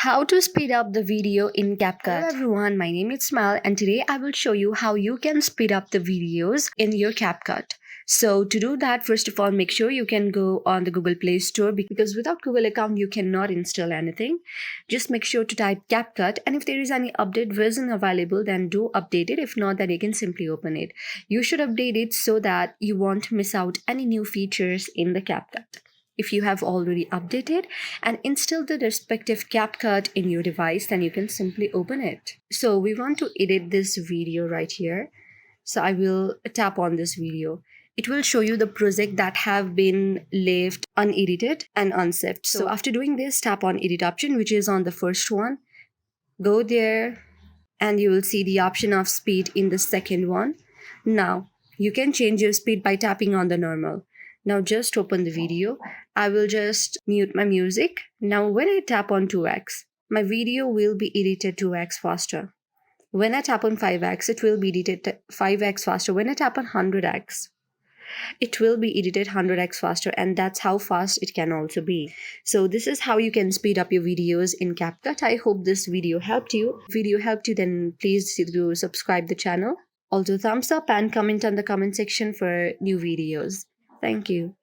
How to speed up the video in CapCut. Hello everyone, my name is Smile and today I will show you how you can speed up the videos in your CapCut. So to do that, first of all, make sure you can go on the Google Play Store because without Google account you cannot install anything. Just make sure to type CapCut, and if there is any update version available then do update it. If not, then you can simply open it. You should update it so that you won't miss out any new features in the CapCut. If you have already updated and installed the respective CapCut in your device, then you can simply open it. So we want to edit this video right here. So I will tap on this video. It will show you the project that have been left unedited and unsaved. So after doing this, tap on edit option, which is on the first one. Go there and you will see the option of speed in the second one. Now you can change your speed by tapping on the normal. Now just open the video. I will just mute my music. Now when I tap on 2x, my video will be edited 2x faster. When I tap on 5x, it will be edited 5x faster. When I tap on 100x, it will be edited 100x faster, and that's how fast it can also be. So this is how you can speed up your videos in CapCut. I hope this video helped you. If video helped you, then please do subscribe the channel. Also thumbs up and comment on the comment section for new videos. Thank you.